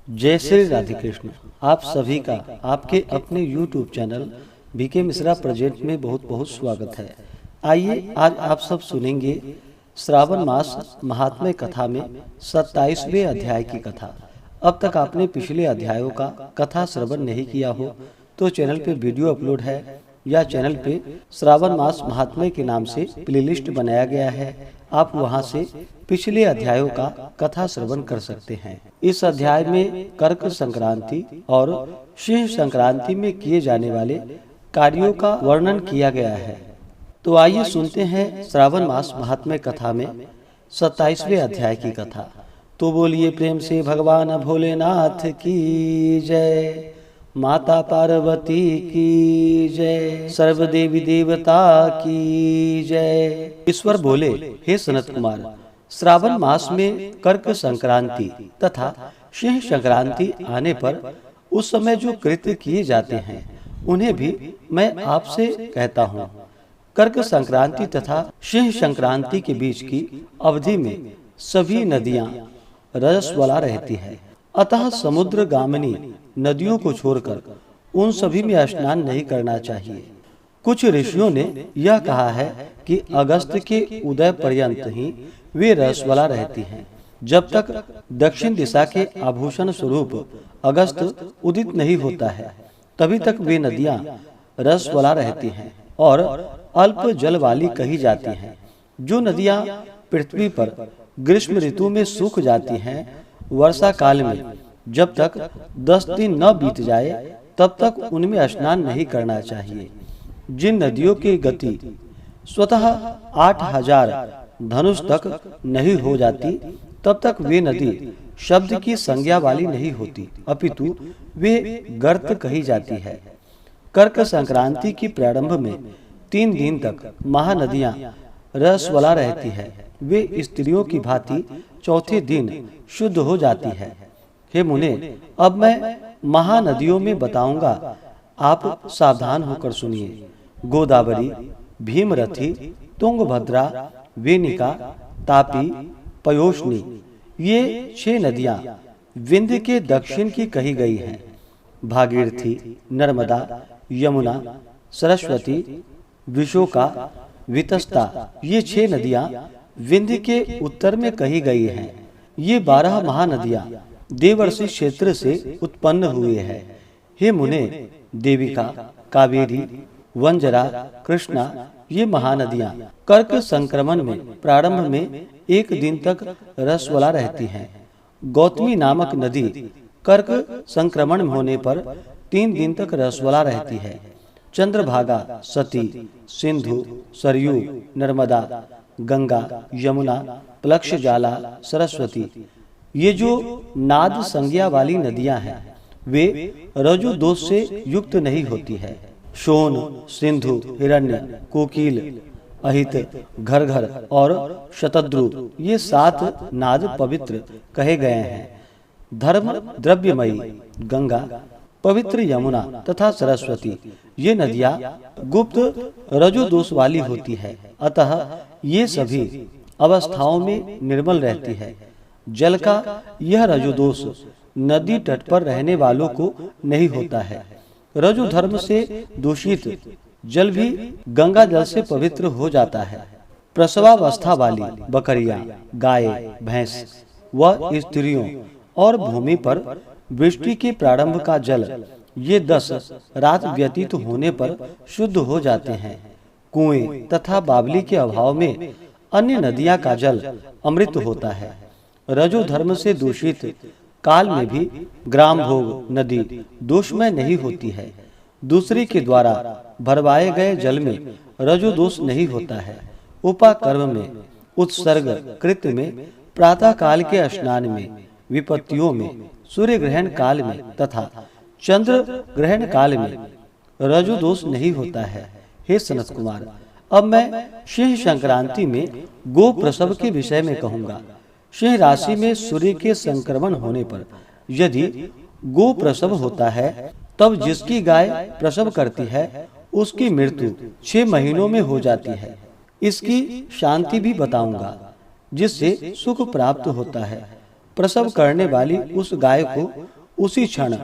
जय श्री राधे कृष्ण। आप सभी का आपके अपने YouTube channel BK Mishra present में बहुत बहुत स्वागत है। आइए आज आप सब सुनेंगे श्रावण मास महात्म्य कथा में 27वें अध्याय की कथा। अब तक आपने पिछले अध्यायों का कथा श्रवण नहीं किया हो तो चैनल पे वीडियो अपलोड है या चैनल पे श्रावण मास महात्म्य के नाम से प्लेलिस्ट बनाया गया है। आप वहां से पिछले अध्यायों का कथा श्रवण कर सकते हैं। इस अध्याय में कर्क संक्रांति और सिंह संक्रांति में किए जाने वाले कार्यों का वर्णन किया गया है। तो आइए सुनते हैं श्रावण मास महात्म्य कथा में 27वें अध्याय की कथा। तो बोलिए प्रेम से भगवान भोलेनाथ की जय, माता पार्वती की जय, सर्व देवी देवता की जय। ईश्वर बोले, हे सनत कुमार, श्रावण मास में कर्क संक्रांति तथा सिंह संक्रांति आने पर उस समय जो कृत्य किए जाते हैं उन्हें भी मैं आपसे कहता हूँ। कर्क संक्रांति तथा सिंह संक्रांति के बीच की अवधि में सभी नदियाँ रजस्वला रहती है, अतः समुद्र गामिनी नदियों को छोड़कर उन सभी में स्नान नहीं करना चाहिए। कुछ ऋषियों ने यह कहा है कि अगस्त के उदय पर्यंत ही वे रसवला रहती हैं। जब तक दक्षिण दिशा के आभूषण स्वरूप अगस्त उदित नहीं होता है तभी तक वे नदियां रसवला रहती हैं और अल्प जल वाली कही जाती हैं। जो नदियां पृथ्वी पर ग्रीष्म ऋतु में सूख जाती हैं, वर्षा काल में जब तक 10 दिन न बीत जाए तब तक उनमें स्नान नहीं करना चाहिए। जिन नदियों की गति स्वतः 8000 धनुष तक नहीं हो जाती तब तक वे नदी शब्द की संज्ञा वाली नहीं होती, अपितु वे गर्त कही जाती है। कर्क संक्रांति की प्रारंभ में 3 दिन तक महानदियां रसवला रहती है। वे स्त्रियों की भांति चौथे दिन शुद्ध हो जाती है। हे मुने, अब मैं महानदियों में बताऊंगा, आप सावधान होकर सुनिए। गोदावरी, भीमरथी, तुंगभद्रा, वेनिका, तापी, पयोष्णी, ये 6 नदियां विंध्य के दक्षिण की कही गई हैं। भागीरथी, नर्मदा, यमुना, सरस्वती, विशोका, वितस्ता, ये 6 नदियां विंध्य के उत्तर में कही गई हैं। ये 12 महानदियां देवर्षि क्षेत्र से उत्पन्न हुए हैं। हे मुने, देविका, कावेरी, वंजरा, कृष्णा, ये महानदियां कर्क संक्रमण में प्रारंभ में 1 दिन तक रसवला रहती हैं। गौतमी नामक नदी कर्क संक्रमण होने पर 3 दिन तक रसवला रहती है। चंद्रभागा, सती, सिंधु, सरयू, नर्मदा, गंगा, यमुना, प्लक्षजाला, सरस्वती, ये जो नाद संज्ञा वाली नदियां हैं वे रजो दोष से युक्त नहीं होती है। सोन, सिंधु, हिरण्य, कोकिल, अहित, घरघर और शतद्रु, ये 7 नाद पवित्र कहे गए हैं। धर्म द्रव्यमयी गंगा, पवित्र यमुना तथा सरस्वती, ये नदियां गुप्त रजो दोष वाली होती है, अतः ये सभी अवस्थाओं में निर्मल रहती है। जल का यह रजोदोष नदी तट पर रहने वालों को नहीं होता है। रजो धर्म से दूषित जल भी गंगा जल से पवित्र हो जाता है। प्रसवावस्था वाली बकरियां, गाय, भैंस व स्त्रियों और भूमि पर वृष्टि के प्रारंभ का जल, ये 10 रात व्यतीत होने पर शुद्ध हो जाते हैं। कुएं तथा बावली के अभाव में अन्य नदियां का जल अमृत होता है। रजो धर्म से दूषित काल में भी ग्राम भोग नदी दोषमय नहीं होती है। दूसरे के द्वारा भरवाए गए जल में रजो दोष नहीं होता है। उपाकर्म में, उत्सर्ग कृत्य में, प्रातः काल के स्नान में, विपत्तियों में, सूर्य ग्रहण काल में तथा चंद्र ग्रहण काल में रजो दोष नहीं होता है। हे सनत कुमार, अब मैं सिंह संक्रांति में गो प्रसव के विषय में कहूँगा। सिंह राशि में सूर्य के संक्रमण होने पर यदि गो प्रसव होता है तब जिसकी गाय प्रसव करती है उसकी मृत्यु 6 महीनों में हो जाती है। इसकी शांति भी बताऊंगा जिससे सुख प्राप्त होता है। प्रसव करने वाली उस गाय को उसी क्षण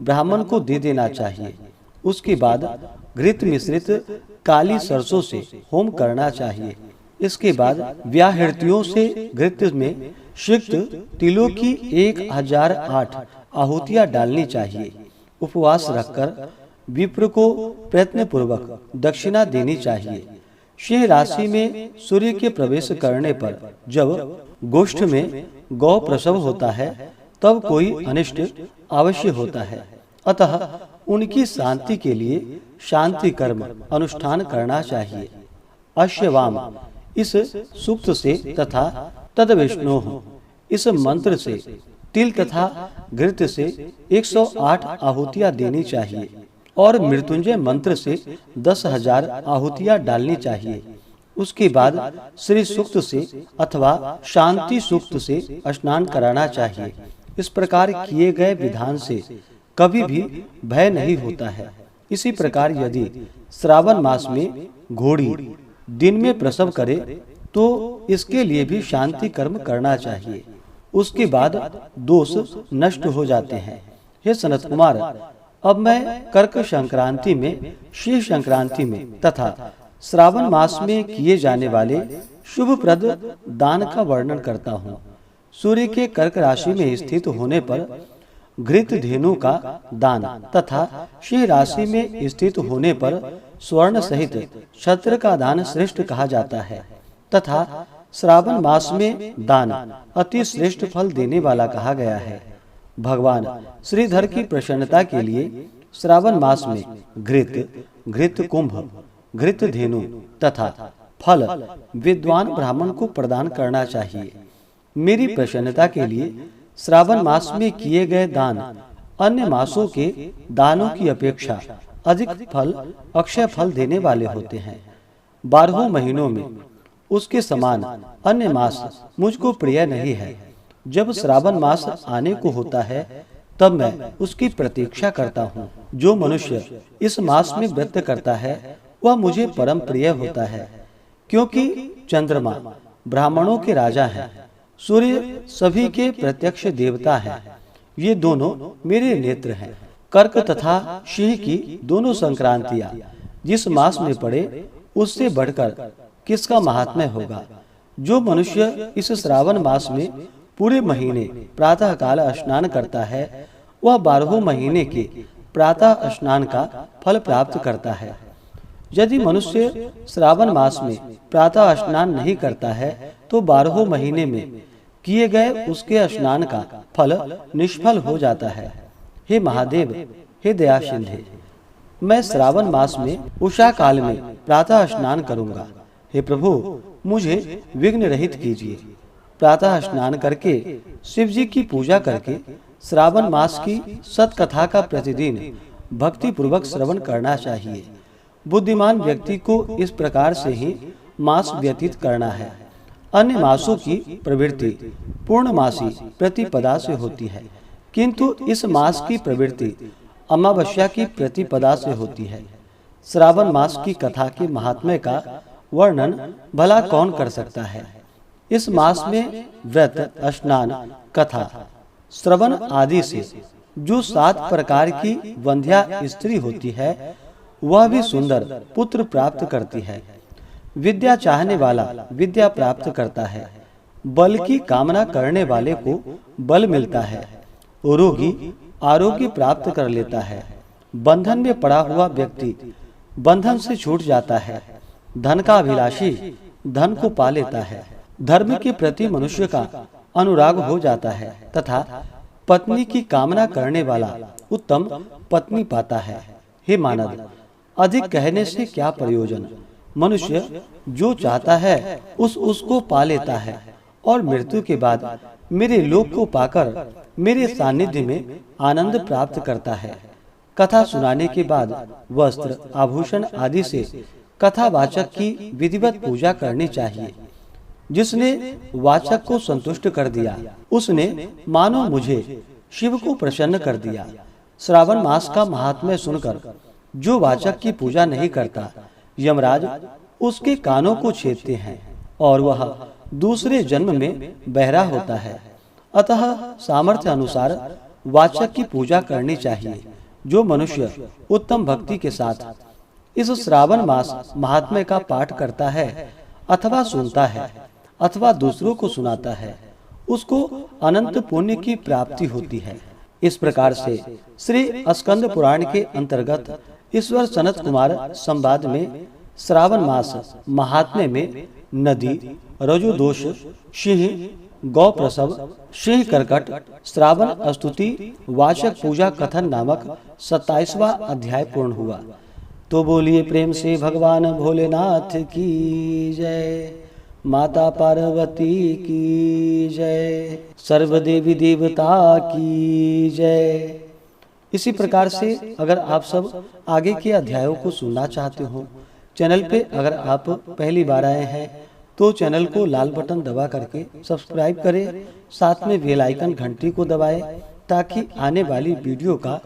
ब्राह्मण को दे देना चाहिए। उसके बाद घृत मिश्रित काली सरसों से होम करना चाहिए। इसके बाद व्याहृतियों से घृत में सिक्त तिलों की 1008 आहुतियां डालनी चाहिए। उपवास रखकर विप्र को प्रयत्न पूर्वक दक्षिणा देनी चाहिए। सिंह राशि में सूर्य के प्रवेश करने पर जब गोष्ठ में गौ प्रसव होता है तब कोई अनिष्ट अवश्य होता है। अतः उनकी शांति के लिए शांति कर्म अनुष्ठान करना चाहिए। अश्ववाम इस सूक्त से तथा तद्विष्णोः इस मंत्र से तिल तथा घृत से 108 आहुतियां देनी चाहिए और मृत्युंजय मंत्र से 10,000 आहुतियां डालनी चाहिए। उसके बाद श्री सूक्त से अथवा शांति सूक्त से स्नान कराना चाहिए। इस प्रकार किए गए विधान से कभी भी भय नहीं होता है। इसी प्रकार यदि श्रावण मास में घोड़ी दिन में प्रसव करे तो इसके लिए भी शांति कर्म करना चाहिए। उसके बाद दोष नष्ट हो जाते हैं। हे सनत कुमार, अब मैं कर्क संक्रांति में, शिव संक्रांति में तथा श्रावण मास में किए जाने वाले शुभप्रद दान का वर्णन करता हूँ। सूर्य के कर्क राशि में स्थित होने पर घृत धेनु का दान तथा सिंह राशि में स्थित होने पर स्वर्ण सहित छत्र का दान श्रेष्ठ कहा जाता है तथा श्रावण मास में दान अति श्रेष्ठ फल देने वाला कहा गया है। भगवान श्रीधर की प्रसन्नता के लिए श्रावण मास में घृत कुंभ, घृत धेनु तथा फल विद्वान ब्राह्मण को प्रदान करना चाहिए। मेरी प्रसन्नता के लिए श्रावण मास में किए गए दान अन्य मासों के दानों की अपेक्षा अधिक फल, अक्षय फल देने वाले होते हैं। 12 महीनों में उसके समान अन्य मास मुझको प्रिय नहीं है। जब श्रावण मास आने को होता है तब मैं उसकी प्रतीक्षा करता हूँ। जो मनुष्य इस मास में व्रत करता है वह मुझे परम प्रिय होता है, क्योंकि चंद्रमा ब्राह्मणों के राजा हैं, सूर्य सभी के प्रत्यक्ष देवता हैं। ये दोनों मेरे नेत्र हैं। कर्क तथा सिंह की दोनों संक्रांतियां जिस मास में पड़े उससे बढ़कर किसका महात्म्य होगा। जो मनुष्य इस श्रावण मास में पूरे महीने प्रातः काल स्नान करता है वह 12 महीने के प्रातः स्नान का फल प्राप्त करता है। यदि मनुष्य श्रावण मास में प्रातः स्नान नहीं करता है तो 12 महीने में किए गए उसके स्नान का फल निष्फल हो जाता है। हे महादेव, हे दया सिंधे, मैं श्रावण मास में उषा काल में प्रातः स्नान करूंगा। हे प्रभु, मुझे विघ्न रहित कीजिए। प्रातः स्नान करके शिव जी की पूजा करके श्रावण मास की सतकथा का प्रतिदिन भक्ति पूर्वक श्रवण करना चाहिए। बुद्धिमान व्यक्ति को इस प्रकार से ही मास व्यतीत करना है। अन्य मासों की प्रवृत्ति पूर्णमासी प्रतिपदा से होती है, किंतु इस मास की प्रवृत्ति अमावस्या की प्रतिपदा से होती है। श्रावण मास की कथा के महात्म्य का वर्णन भला कौन कर सकता है। इस मास में व्रत, स्नान, कथा, श्रवण आदि से जो 7 प्रकार की वंध्या स्त्री होती है वह भी सुंदर पुत्र प्राप्त करती है। विद्या चाहने वाला विद्या प्राप्त करता है। बल की कामना करने वाले को बल मिलता है। रोगी आरोग्य प्राप्त कर लेता है। बंधन में पड़ा हुआ व्यक्ति बंधन से छूट जाता है। धन का अभिलाषी धन को पा लेता है। धर्म के प्रति मनुष्य का अनुराग हो जाता है तथा पत्नी की कामना करने वाला उत्तम पत्नी पाता है। हे मानव, अधिक कहने से क्या प्रयोजन। मनुष्य जो चाहता है उसको पा लेता है और मृत्यु के बाद मेरे लोक को पाकर मेरे सानिध्य में आनंद प्राप्त करता है। कथा सुनाने के बाद वस्त्र, आभूषण आदि से कथावाचक की विधिवत पूजा करनी चाहिए। जिसने वाचक को संतुष्ट कर दिया उसने मानो मुझे शिव को प्रसन्न कर दिया। श्रावण मास का महात्म्य सुनकर जो वाचक की पूजा नहीं करता, यमराज उसके कानों को छेदते हैं और वह दूसरे जन्म में बहरा होता है। अतः सामर्थ्य अनुसार वाचक की पूजा करनी चाहिए। जो मनुष्य उत्तम भक्ति के साथ इस श्रावण मास महात्म्य का पाठ करता है अथवा सुनता है अथवा दूसरों को सुनाता है, उसको अनंत पुण्य की प्राप्ति होती है। इस प्रकार से श्री स्कंद पुराण के अंतर्गत ईश्वर सनत कुमार संवाद में श्रावण मास महात्म्य में नदी, रजुदोष, सिंह, गौ प्रसव, सिंह कर्कट, श्रावण स्तुति, वाचक पूजा कथन नामक 27वां अध्याय पूर्ण हुआ। तो बोलिए प्रेम से भगवान भोलेनाथ की जय, माता पार्वती की जय, सर्व देवी देवता की जय। इसी प्रकार से अगर आप सब आगे के अध्यायों को सुनना चाहते हो, चैनल पे अगर आप पहली बार आए हैं तो चैनल को लाल बटन दबा करके सब्सक्राइब करें, साथ में बेल आइकन घंटी को दबाएं ताकि आने वाली वीडियो का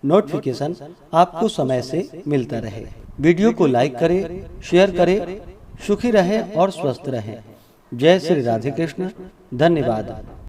नोटिफिकेशन आपको समय से मिलता रहे। वीडियो को लाइक करें, शेयर करें। सुखी रहें और स्वस्थ रहें। जय श्री राधे कृष्ण। धन्यवाद।